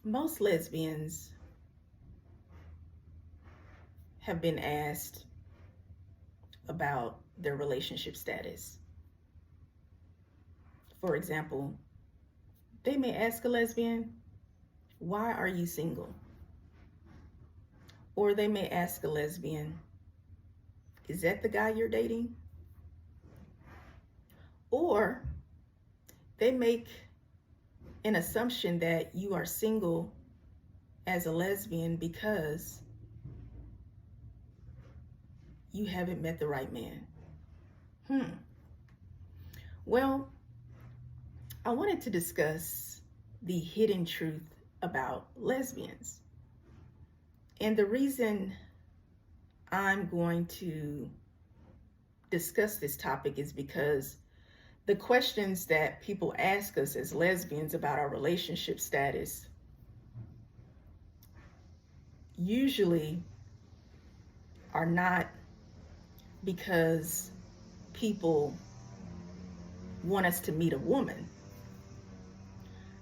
Most lesbians have been asked about their relationship status. For example, they may ask a lesbian, "Why are you single?" Or they may ask a lesbian, "Is that the guy you're dating?" Or they make an assumption that you are single as a lesbian because you haven't met the right man. Well, I wanted to discuss the hidden truth about lesbians. And the reason I'm going to discuss this topic is because the questions that people ask us as lesbians about our relationship status usually are not because people want us to meet a woman,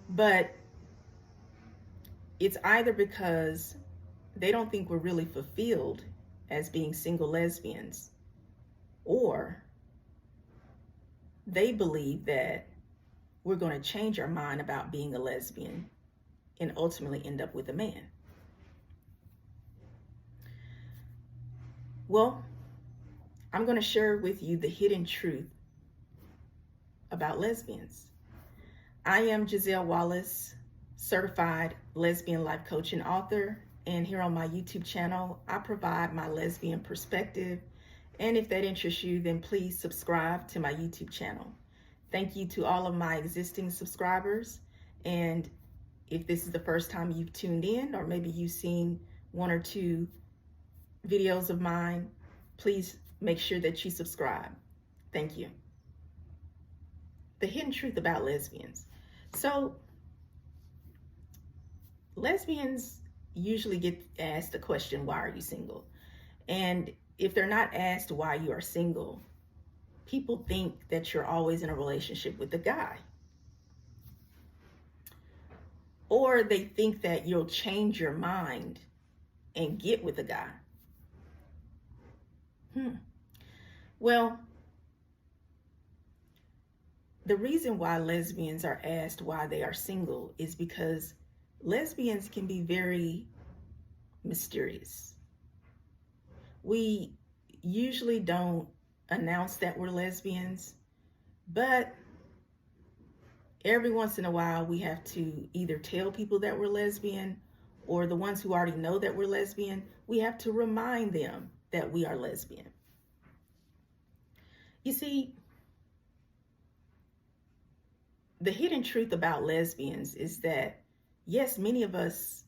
but it's either because they don't think we're really fulfilled as being single lesbians, or they believe that we're going to change our mind about being a lesbian and ultimately end up with a man. Well, I'm going to share with you the hidden truth about lesbians. I am Giselle Wallace, certified lesbian life coach and author, and here on my YouTube channel, I provide my lesbian perspective. And if that interests you, then please subscribe to my YouTube channel. Thank you to all of my existing subscribers. And if this is the first time you've tuned in, or maybe you've seen one or two videos of mine, please make sure that you subscribe. Thank you. The hidden truth about lesbians. So, lesbians usually get asked the question, "Why are you single?" And if they're not asked why you are single, people think that you're always in a relationship with a guy. Or they think that you'll change your mind and get with a guy. Well, the reason why lesbians are asked why they are single is because lesbians can be very mysterious. We usually don't announce that we're lesbians, but every once in a while we have to either tell people that we're lesbian, or the ones who already know that we're lesbian, we have to remind them that we are lesbian. You see, the hidden truth about lesbians is that, yes, many of us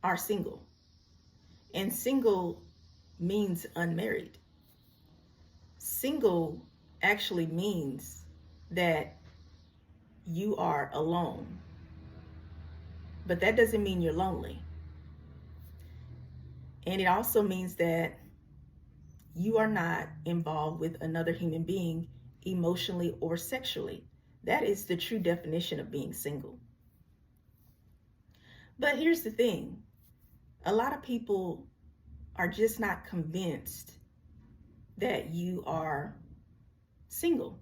are single, and single means unmarried. Single actually means that you are alone, but that doesn't mean you're lonely. And it also means that you are not involved with another human being emotionally or sexually. That is the true definition of being single. But here's the thing. A lot of people are just not convinced that you are single.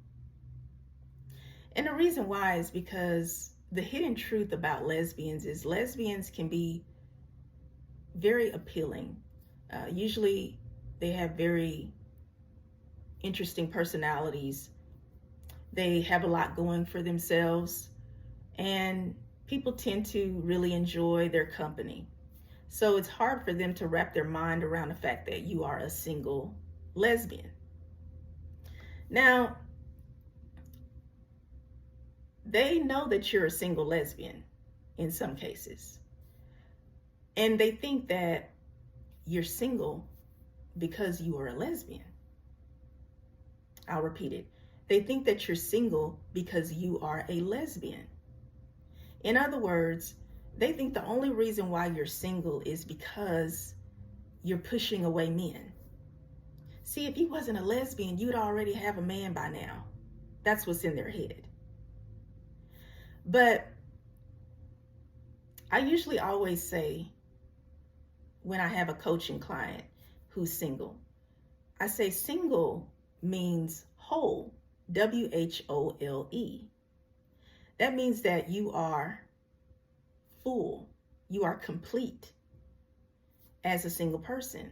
And the reason why is because the hidden truth about lesbians is lesbians can be very appealing. Usually they have very interesting personalities. They have a lot going for themselves, and people tend to really enjoy their company. So it's hard for them to wrap their mind around the fact that you are a single lesbian. Now, they know that you're a single lesbian in some cases. And they think that you're single because you are a lesbian. I'll repeat it. They think that you're single because you are a lesbian. In other words, they think the only reason why you're single is because you're pushing away men. See, if you wasn't a lesbian, you'd already have a man by now. That's what's in their head. But I usually always say when I have a coaching client who's single, I say single means whole, WHOLE. That means that you are full, you are complete as a single person.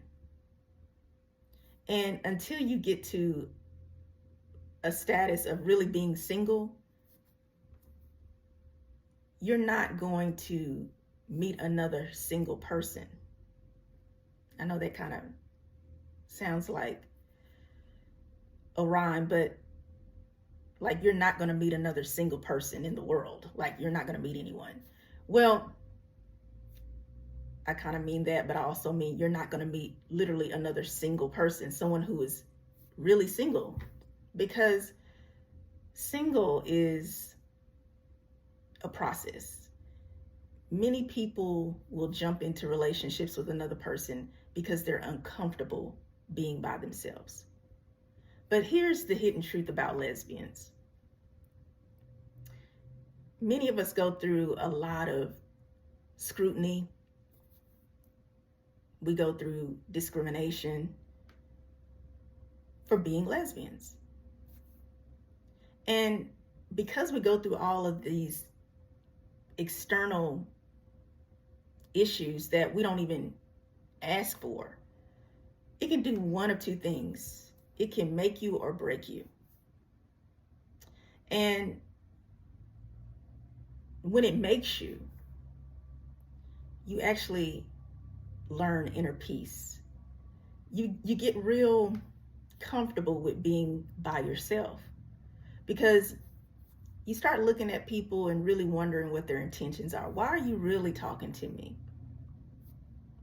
And until you get to a status of really being single, you're not going to meet another single person. I know that kind of sounds like a rhyme, but like you're not going to meet another single person in the world. Like you're not going to meet anyone. Well, I kind of mean that, but I also mean you're not going to meet literally another single person, someone who is really single, because single is a process. Many people will jump into relationships with another person because they're uncomfortable being by themselves. But here's the hidden truth about lesbians. Many of us go through a lot of scrutiny. We go through discrimination for being lesbians. And because we go through all of these external issues that we don't even ask for, it can do one of two things. It can make you or break you. And when it makes you, you actually learn inner peace. You get real comfortable with being by yourself, because you start looking at people and really wondering what their intentions are. Why are you really talking to me?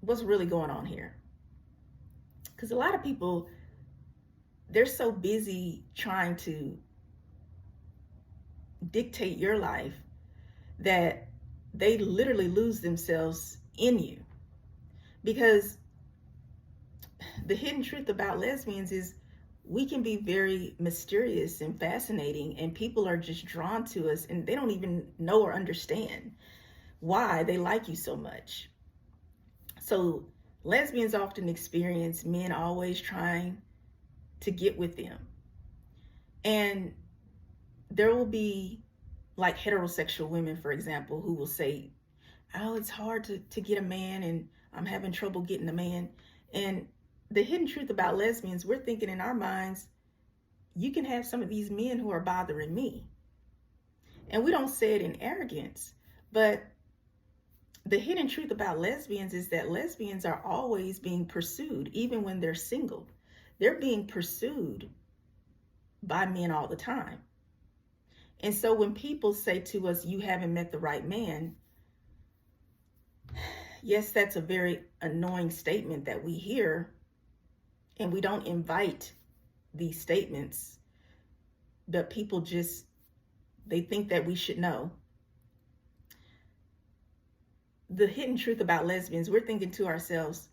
What's really going on here? Because a lot of people, they're so busy trying to dictate your life that they literally lose themselves in you. Because the hidden truth about lesbians is we can be very mysterious and fascinating, and people are just drawn to us and they don't even know or understand why they like you so much. So lesbians often experience men always trying to get with them. And there will be like heterosexual women, for example, who will say, oh, it's hard to get a man and I'm having trouble getting a man. And the hidden truth about lesbians, we're thinking in our minds, you can have some of these men who are bothering me. And we don't say it in arrogance, but the hidden truth about lesbians is that lesbians are always being pursued, even when they're single. They're being pursued by men all the time. And so when people say to us, you haven't met the right man, yes, that's a very annoying statement that we hear, and we don't invite these statements, but people just, they think that we should know. The hidden truth about lesbians, we're thinking to ourselves,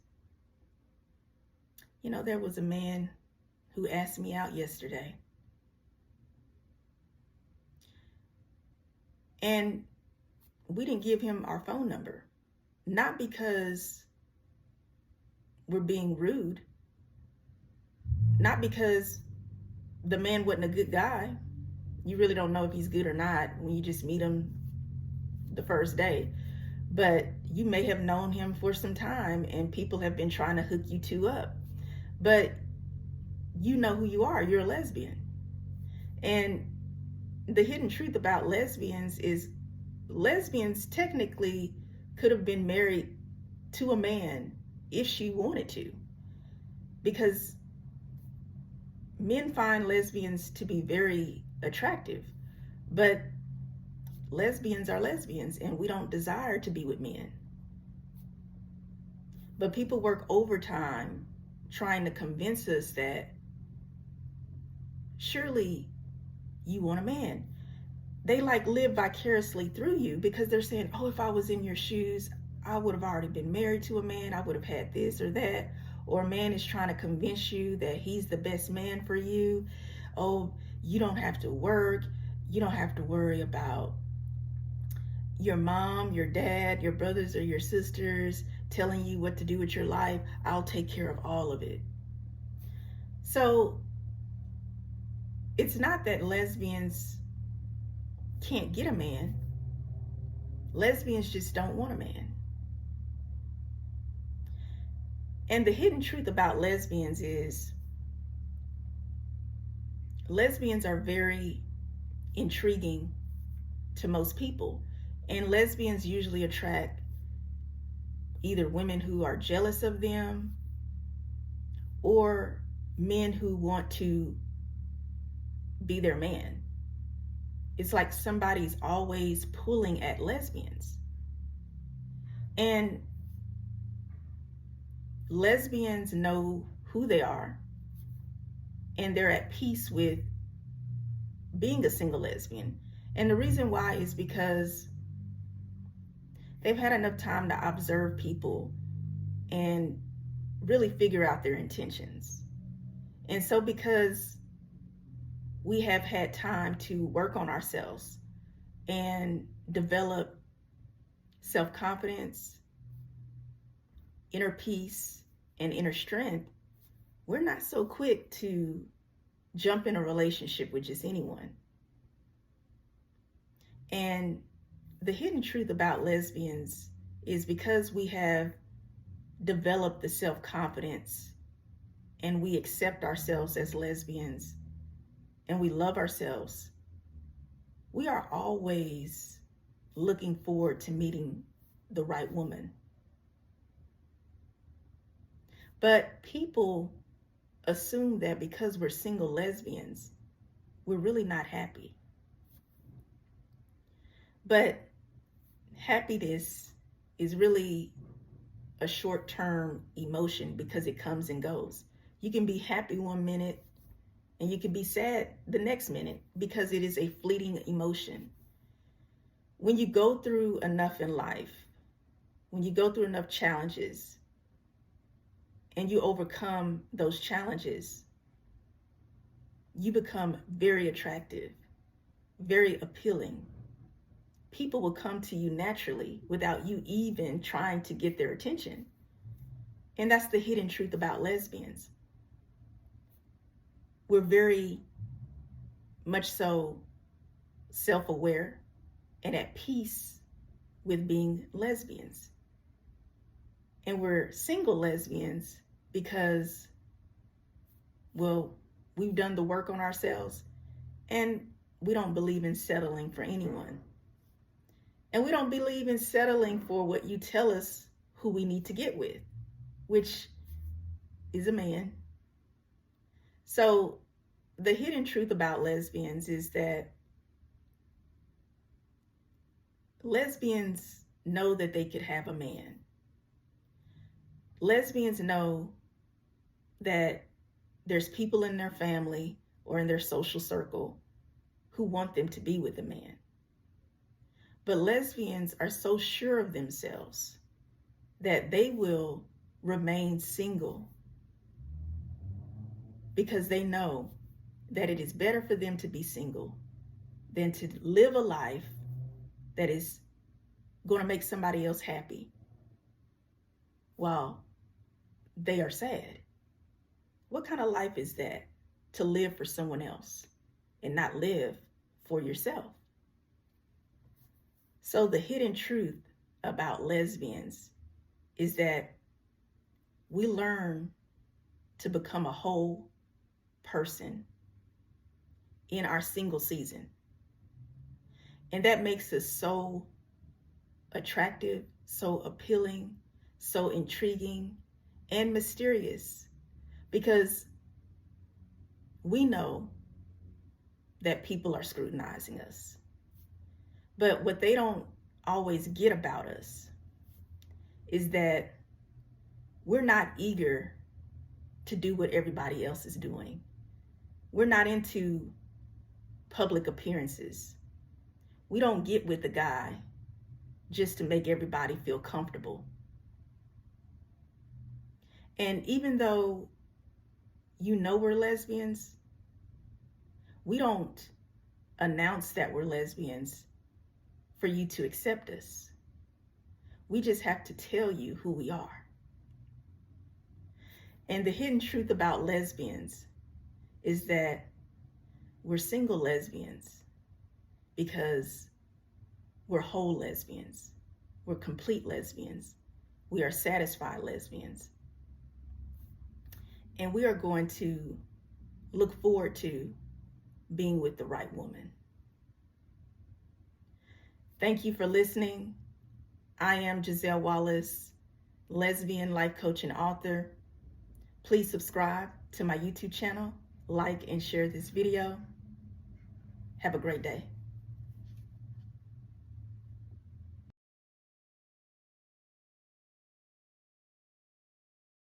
you know, there was a man who asked me out yesterday. And we didn't give him our phone number, not because we're being rude, not because the man wasn't a good guy. You really don't know if he's good or not when you just meet him the first day. But you may have known him for some time and people have been trying to hook you two up. But you know who you are. You're a lesbian. And the hidden truth about lesbians is lesbians technically could have been married to a man if she wanted to, because men find lesbians to be very attractive, but lesbians are lesbians and we don't desire to be with men. But people work overtime trying to convince us that surely you want a man. They like live vicariously through you, because they're saying, oh, if I was in your shoes, I would have already been married to a man. I would have had this or that. Or a man is trying to convince you that he's the best man for you. Oh, you don't have to work. You don't have to worry about your mom, your dad, your brothers or your sisters telling you what to do with your life. I'll take care of all of it. So it's not that lesbians can't get a man. Lesbians just don't want a man. And the hidden truth about lesbians is lesbians are very intriguing to most people. And lesbians usually attract either women who are jealous of them or men who want to be their man. It's like somebody's always pulling at lesbians. And lesbians know who they are, and they're at peace with being a single lesbian. And the reason why is because they've had enough time to observe people and really figure out their intentions. And so because we have had time to work on ourselves and develop self-confidence, inner peace, and inner strength, we're not so quick to jump in a relationship with just anyone. And the hidden truth about lesbians is because we have developed the self-confidence and we accept ourselves as lesbians and we love ourselves, we are always looking forward to meeting the right woman. But people assume that because we're single lesbians, we're really not happy. But happiness is really a short-term emotion because it comes and goes. You can be happy one minute and you can be sad the next minute because it is a fleeting emotion. When you go through enough in life, when you go through enough challenges and you overcome those challenges, you become very attractive, very appealing. People will come to you naturally without you even trying to get their attention. And that's the hidden truth about lesbians. We're very much so self-aware and at peace with being lesbians. And we're single lesbians because, well, we've done the work on ourselves and we don't believe in settling for anyone. And we don't believe in settling for what you tell us who we need to get with, which is a man. So the hidden truth about lesbians is that lesbians know that they could have a man. Lesbians know that there's people in their family or in their social circle who want them to be with a man. But lesbians are so sure of themselves that they will remain single because they know that it is better for them to be single than to live a life that is going to make somebody else happy while they are sad. What kind of life is that, to live for someone else and not live for yourself? So the hidden truth about lesbians is that we learn to become a whole person in our single season. And that makes us so attractive, so appealing, so intriguing, and mysterious, because we know that people are scrutinizing us. But what they don't always get about us is that we're not eager to do what everybody else is doing. We're not into public appearances. We don't get with the guy just to make everybody feel comfortable. And even though you know we're lesbians, we don't announce that we're lesbians for you to accept us. We just have to tell you who we are. And the hidden truth about lesbians is that we're single lesbians because we're whole lesbians. We're complete lesbians. We are satisfied lesbians. And we are going to look forward to being with the right woman. Thank you for listening. I am Giselle Wallace, lesbian life coach and author. Please subscribe to my YouTube channel, like and share this video. Have a great day.